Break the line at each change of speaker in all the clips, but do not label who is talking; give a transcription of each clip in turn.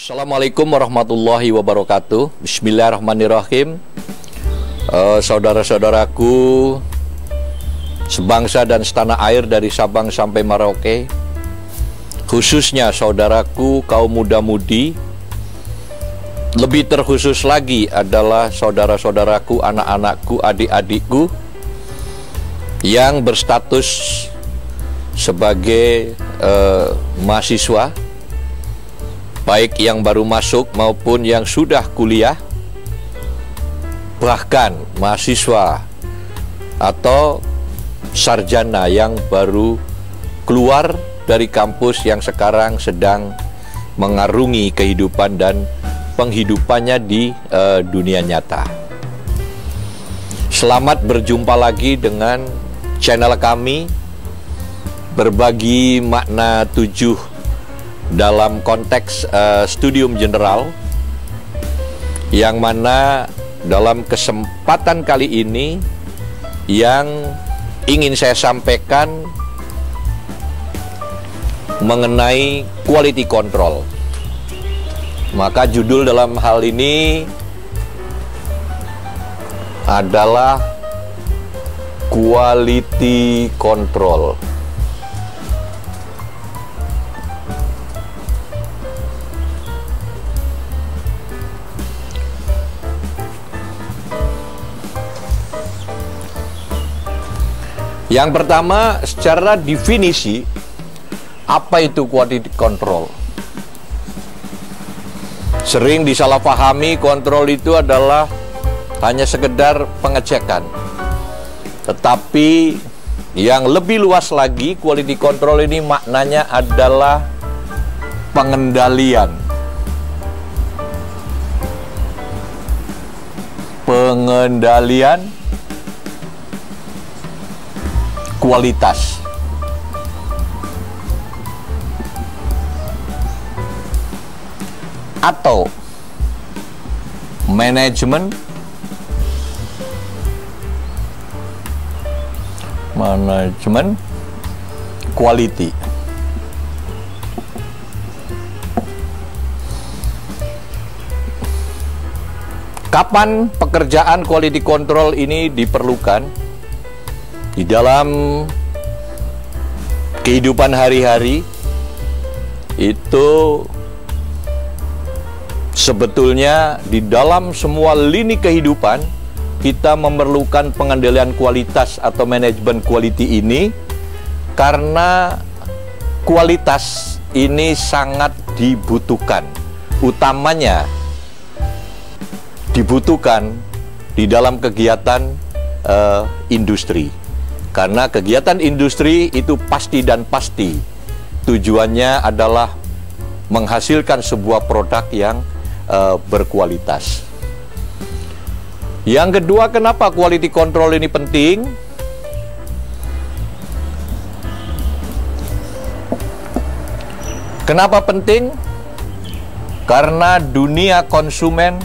Assalamualaikum warahmatullahi wabarakatuh. Bismillahirrahmanirrahim. Saudara-saudaraku sebangsa dan setanah air dari Sabang sampai Merauke, khususnya saudaraku kaum muda-mudi, lebih terkhusus lagi adalah saudara-saudaraku, anak-anakku, adik-adikku yang berstatus sebagai mahasiswa, baik yang baru masuk maupun yang sudah kuliah, bahkan mahasiswa atau sarjana yang baru keluar dari kampus yang sekarang sedang mengarungi kehidupan dan penghidupannya di dunia nyata. Selamat berjumpa lagi dengan channel kami, Berbagi Makna 7 dalam konteks studium general, yang mana dalam kesempatan kali ini yang ingin saya sampaikan mengenai quality control. Maka judul dalam hal ini adalah quality control. Yang pertama, secara definisi, apa itu quality control? Sering disalahpahami kontrol itu adalah hanya sekedar pengecekan. Tetapi yang lebih luas lagi, quality control ini maknanya adalah pengendalian. Pengendalian kualitas. Atau manajemen quality. Kapan pekerjaan quality control ini diperlukan? Di dalam kehidupan hari-hari itu sebetulnya di dalam semua lini kehidupan kita memerlukan pengendalian kualitas atau manajemen quality ini, karena kualitas ini sangat dibutuhkan. Utamanya dibutuhkan di dalam kegiatan industri. Karena kegiatan industri itu pasti dan pasti tujuannya adalah menghasilkan sebuah produk yang berkualitas. Yang kedua, kenapa quality control ini penting? Kenapa penting? Karena dunia konsumen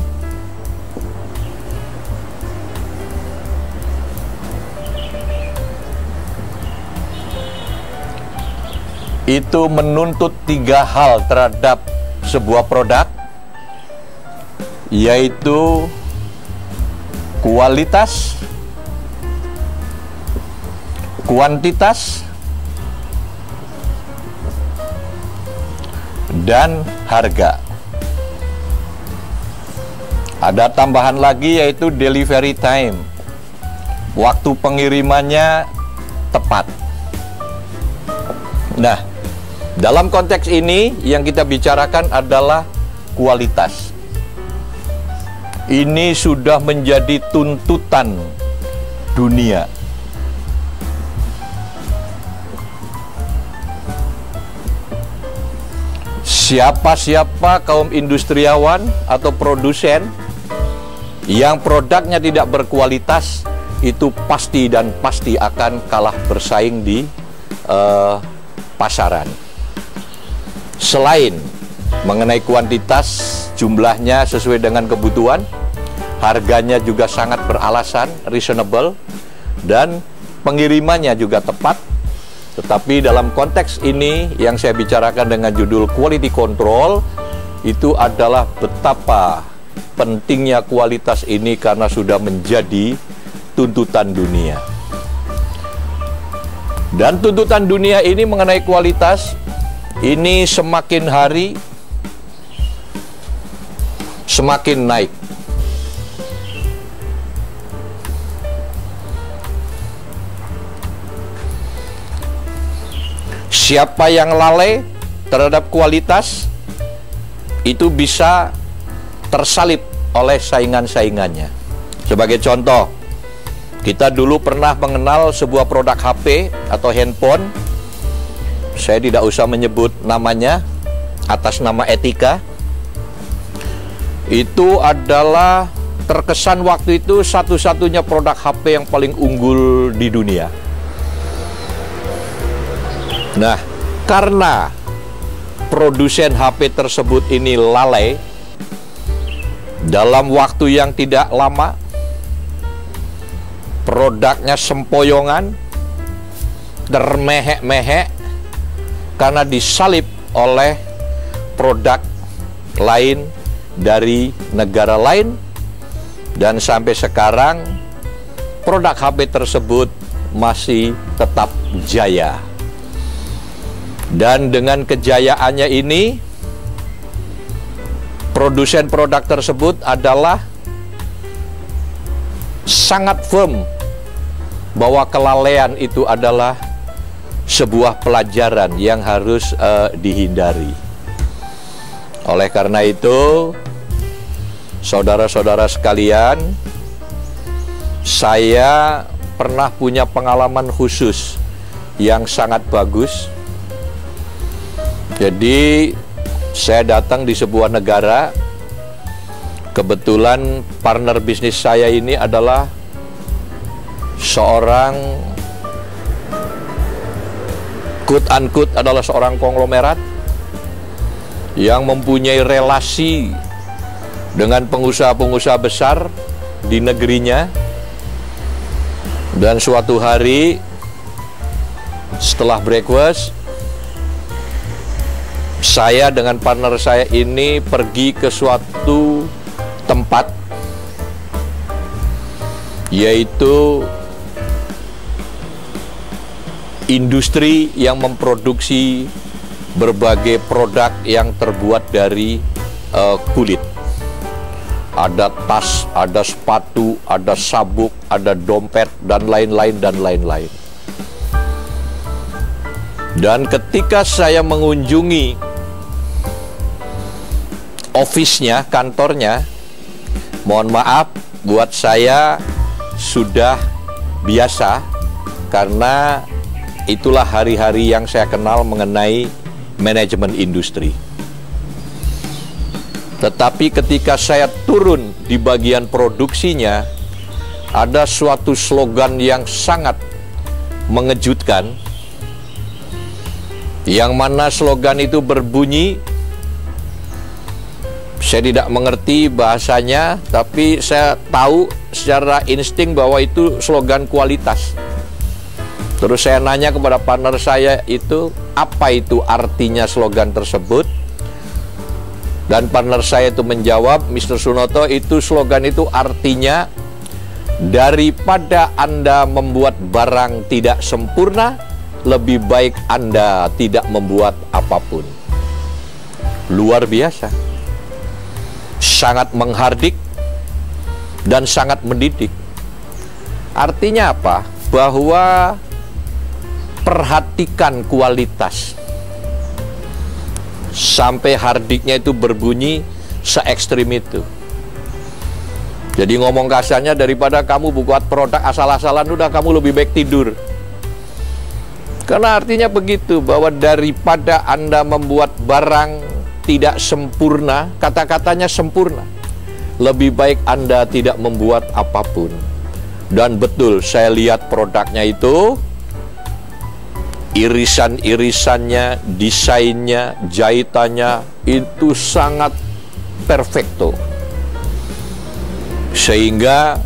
itu menuntut 3 hal terhadap sebuah produk, yaitu kualitas, kuantitas, dan harga. Ada tambahan lagi, yaitu delivery time, waktu pengirimannya tepat. Nah, dalam konteks ini yang kita bicarakan adalah kualitas. Ini sudah menjadi tuntutan dunia. Siapa-siapa kaum industriawan atau produsen yang produknya tidak berkualitas, itu pasti dan pasti akan kalah bersaing di pasaran. Selain mengenai kuantitas, jumlahnya sesuai dengan kebutuhan, harganya juga sangat beralasan, reasonable, dan pengirimannya juga tepat. Tetapi dalam konteks ini yang saya bicarakan dengan judul quality control, itu adalah betapa pentingnya kualitas ini karena sudah menjadi tuntutan dunia. Dan tuntutan dunia ini mengenai kualitas ini semakin hari semakin naik. Siapa yang lalai terhadap kualitas itu bisa tersalib oleh saingan-saingannya. Sebagai contoh, kita dulu pernah mengenal sebuah produk HP atau handphone. Saya tidak usah menyebut namanya atas nama etika. Itu adalah terkesan waktu itu satu-satunya produk HP yang paling unggul di dunia. Nah, karena produsen HP tersebut ini lalai, dalam waktu yang tidak lama produknya sempoyongan, termehek-mehek karena disalip oleh produk lain dari negara lain, dan sampai sekarang produk HP tersebut masih tetap jaya. Dan dengan kejayaannya ini, produsen produk tersebut adalah sangat firm bahwa kelalaian itu adalah sebuah pelajaran yang harus dihindari. Oleh karena itu, saudara-saudara sekalian, saya pernah punya pengalaman khusus yang sangat bagus. Jadi saya datang di sebuah negara, kebetulan partner bisnis saya ini adalah seorang quote-unquote adalah seorang konglomerat yang mempunyai relasi dengan pengusaha-pengusaha besar di negerinya. Dan suatu hari setelah breakfast, saya dengan partner saya ini pergi ke suatu tempat, yaitu industri yang memproduksi berbagai produk yang terbuat dari kulit. Ada tas, ada sepatu, ada sabuk, ada dompet, dan lain-lain dan lain-lain. Dan ketika saya mengunjungi office-nya, kantornya, mohon maaf, buat saya sudah biasa karena itulah hari-hari yang saya kenal mengenai manajemen industri. Tetapi ketika saya turun di bagian produksinya, ada suatu slogan yang sangat mengejutkan, yang mana slogan itu berbunyi, saya tidak mengerti bahasanya, tapi saya tahu secara insting bahwa itu slogan kualitas. Terus saya nanya kepada partner saya itu, apa itu artinya slogan tersebut? Dan partner saya itu menjawab, Mr. Sunoto, itu slogan itu artinya, daripada Anda membuat barang tidak sempurna, lebih baik Anda tidak membuat apapun. Luar biasa. Sangat menghardik dan sangat mendidik. Artinya apa? Bahwa perhatikan kualitas. Sampai hardiknya itu berbunyi se-ekstrim itu. Jadi ngomong kasarnya, daripada kamu buat produk asal-asalan, udah kamu lebih baik tidur. Karena artinya begitu, bahwa daripada Anda membuat barang tidak sempurna, kata-katanya sempurna, lebih baik Anda tidak membuat apapun. Dan betul, saya lihat produknya itu, irisan-irisannya, desainnya, jahitannya, itu sangat perfecto. Sehingga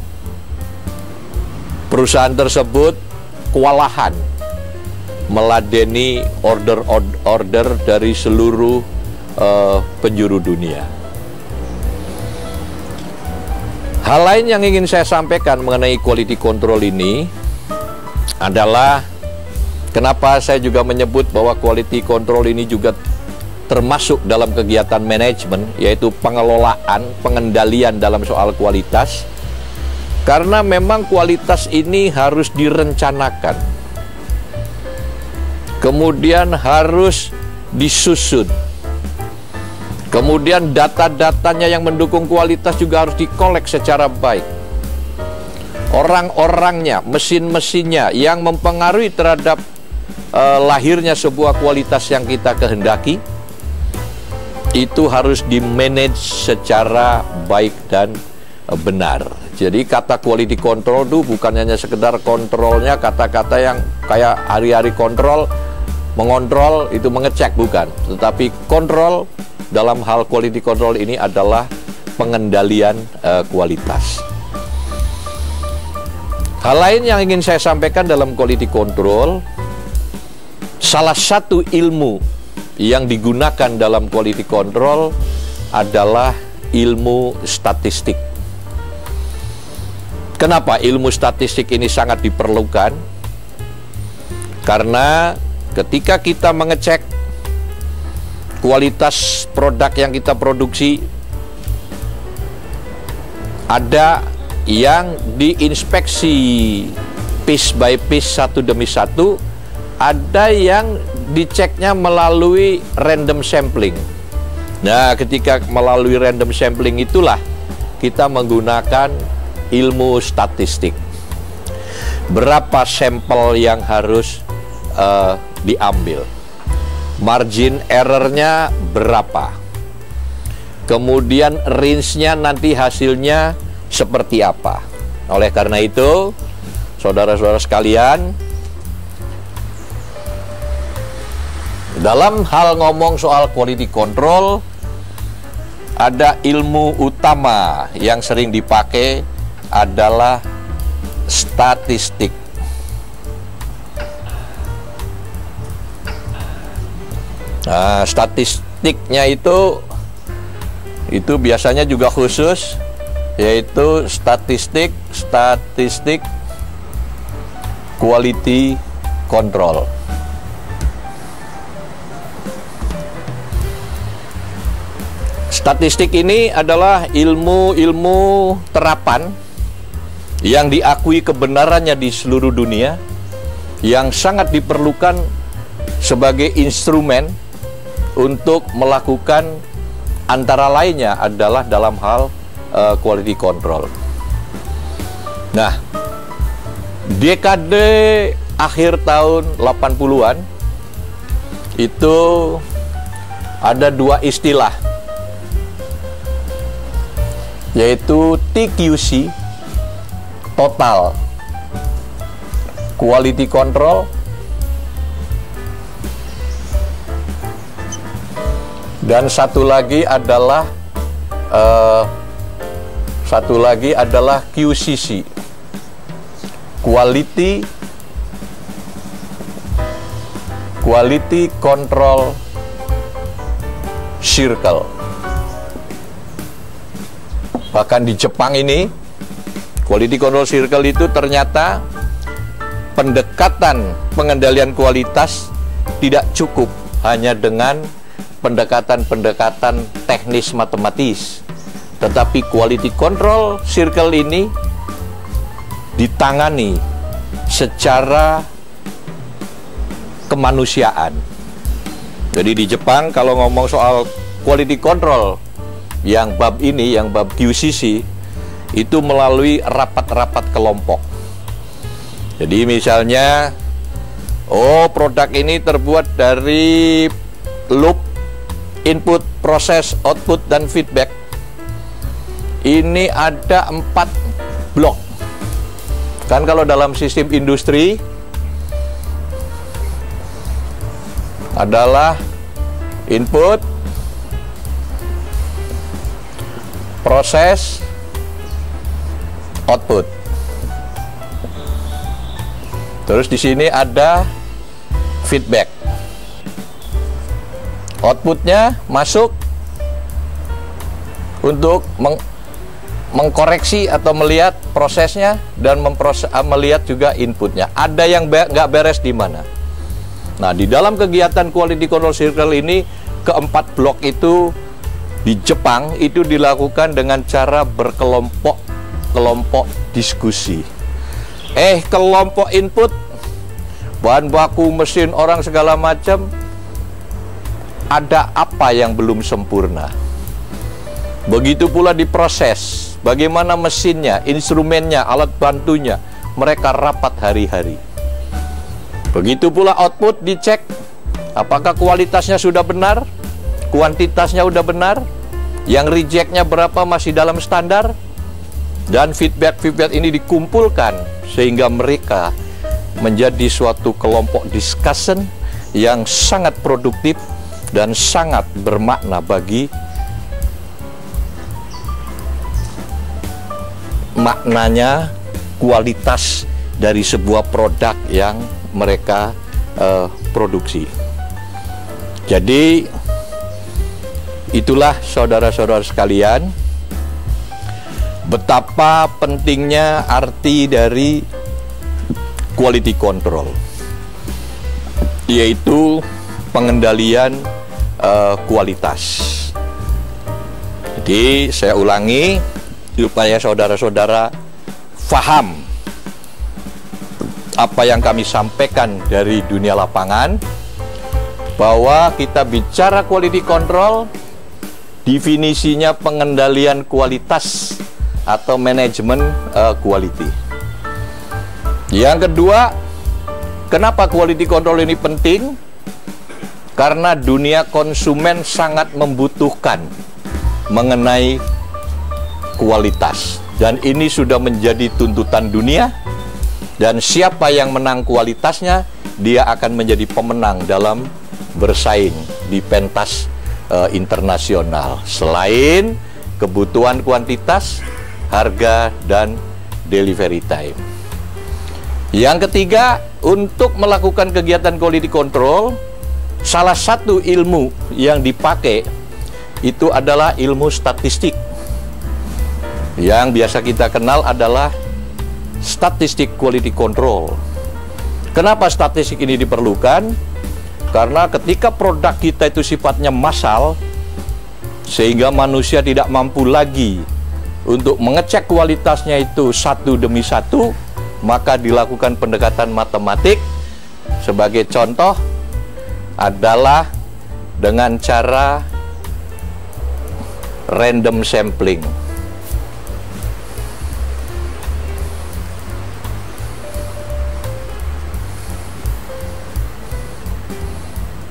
perusahaan tersebut kewalahan meladeni order-order dari seluruh penjuru dunia. Hal lain yang ingin saya sampaikan mengenai quality control ini adalah kenapa saya juga menyebut bahwa quality control ini juga termasuk dalam kegiatan manajemen, yaitu pengelolaan, pengendalian dalam soal kualitas. Karena memang kualitas ini harus direncanakan, kemudian harus disusun, kemudian data-datanya yang mendukung kualitas juga harus dikolek secara baik. Orang-orangnya, mesin-mesinnya yang mempengaruhi terhadap lahirnya sebuah kualitas yang kita kehendaki, itu harus di-manage secara baik dan benar. Jadi kata quality control itu bukan hanya sekedar kontrolnya, kata-kata yang kayak hari-hari kontrol, mengontrol, itu mengecek, bukan. Tetapi kontrol dalam hal quality control ini adalah pengendalian kualitas. Hal lain yang ingin saya sampaikan dalam quality control, salah satu ilmu yang digunakan dalam quality control adalah ilmu statistik. Kenapa ilmu statistik ini sangat diperlukan? Karena ketika kita mengecek kualitas produk yang kita produksi, ada yang diinspeksi piece by piece, satu demi satu, ada yang diceknya melalui random sampling. Nah, ketika melalui random sampling itulah kita menggunakan ilmu statistik. Berapa sampel yang harus diambil? Margin errornya berapa? Kemudian range-nya nanti hasilnya seperti apa? Oleh karena itu, saudara-saudara sekalian, dalam hal ngomong soal quality control, ada ilmu utama yang sering dipakai adalah statistik. Nah, statistiknya itu biasanya juga khusus, yaitu statistik quality control. Statistik ini adalah ilmu terapan yang diakui kebenarannya di seluruh dunia, yang sangat diperlukan sebagai instrumen untuk melakukan antara lainnya adalah dalam hal quality control. Nah, dekade akhir tahun 80-an itu ada dua istilah, yaitu TQC, total quality control, dan satu lagi adalah QCC, quality control circle. Bahkan di Jepang ini, quality control circle itu ternyata pendekatan pengendalian kualitas tidak cukup hanya dengan pendekatan-pendekatan teknis matematis, tetapi quality control circle ini ditangani secara kemanusiaan. Jadi di Jepang kalau ngomong soal quality control yang bab ini, yang bab QCC, itu melalui rapat-rapat kelompok. Jadi misalnya, produk ini terbuat dari loop, input, proses, output, dan feedback. Ini ada 4 blok. Kan kalau dalam sistem industri adalah input, proses, output. Terus di sini ada feedback. outputnya masuk untuk mengkoreksi atau melihat prosesnya dan melihat juga inputnya. Ada yang nggak beres di mana. Nah, di dalam kegiatan Quality Control Circle ini, keempat blok itu di Jepang itu dilakukan dengan cara berkelompok diskusi. Kelompok input, bahan baku, mesin, orang segala macam, ada apa yang belum sempurna. Begitu pula di proses, bagaimana mesinnya, instrumennya, alat bantunya, mereka rapat hari-hari. Begitu pula output dicek, apakah kualitasnya sudah benar, kuantitasnya sudah benar, yang rejectnya berapa masih dalam standar, dan feedback ini dikumpulkan sehingga mereka menjadi suatu kelompok discussion yang sangat produktif dan sangat bermakna bagi maknanya kualitas dari sebuah produk yang mereka produksi. Jadi itulah saudara-saudara sekalian, betapa pentingnya arti dari quality control, yaitu pengendalian kualitas. Jadi saya ulangi supaya saudara-saudara paham apa yang kami sampaikan dari dunia lapangan, bahwa kita bicara quality control, definisinya pengendalian kualitas atau manajemen quality. Yang kedua, kenapa quality control ini penting? Karena dunia konsumen sangat membutuhkan mengenai kualitas, dan ini sudah menjadi tuntutan dunia, dan siapa yang menang kualitasnya, dia akan menjadi pemenang dalam bersaing di pentas internasional. Selain kebutuhan kuantitas, harga, dan delivery time. Yang ketiga, untuk melakukan kegiatan quality control, salah satu ilmu yang dipakai itu adalah ilmu statistik. Yang biasa kita kenal adalah statistik quality control. Kenapa statistik ini diperlukan? Karena ketika produk kita itu sifatnya massal, sehingga manusia tidak mampu lagi untuk mengecek kualitasnya itu satu demi satu, maka dilakukan pendekatan matematik. Sebagai contoh adalah dengan cara random sampling.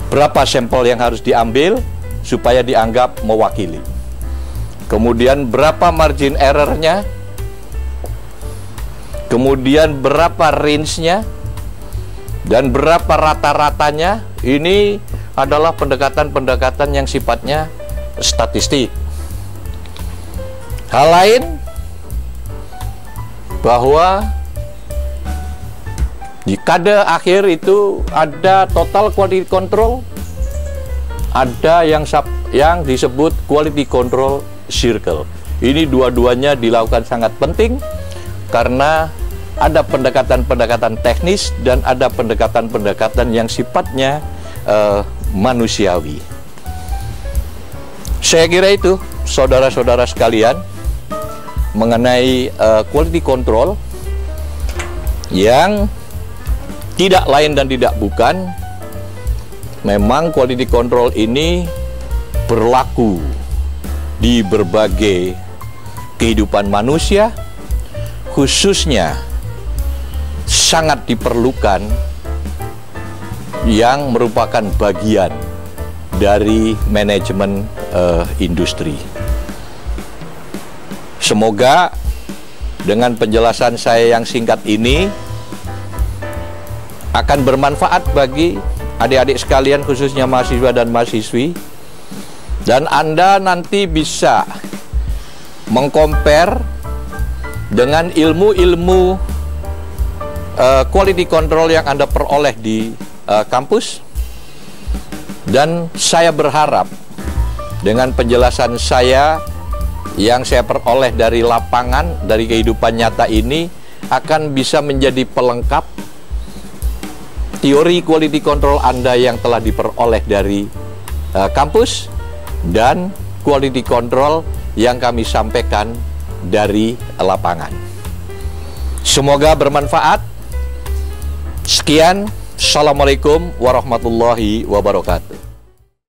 Berapa sampel yang harus diambil supaya dianggap mewakili. Kemudian berapa margin error-nya. Kemudian berapa range-nya. Dan berapa rata-ratanya. Ini adalah pendekatan-pendekatan yang sifatnya statistik. Hal lain, bahwa di kade akhir itu ada total quality control, ada yang disebut quality control circle. Ini dua-duanya dilakukan sangat penting karena ada pendekatan-pendekatan teknis dan ada pendekatan-pendekatan yang sifatnya manusiawi. Saya kira itu, saudara-saudara sekalian, mengenai quality control yang tidak lain dan tidak bukan, memang quality control ini berlaku di berbagai kehidupan manusia, khususnya sangat diperlukan yang merupakan bagian dari manajemen industri. Semoga dengan penjelasan saya yang singkat ini akan bermanfaat bagi adik-adik sekalian, khususnya mahasiswa dan mahasiswi, dan Anda nanti bisa mengcompare dengan ilmu-ilmu quality control yang Anda peroleh di kampus, Dan saya berharap dengan penjelasan saya yang saya peroleh dari lapangan, dari kehidupan nyata ini, akan bisa menjadi pelengkap teori quality control Anda yang telah diperoleh dari kampus dan quality control yang kami sampaikan dari lapangan. Semoga bermanfaat. Sekian, Assalamualaikum warahmatullahi wabarakatuh.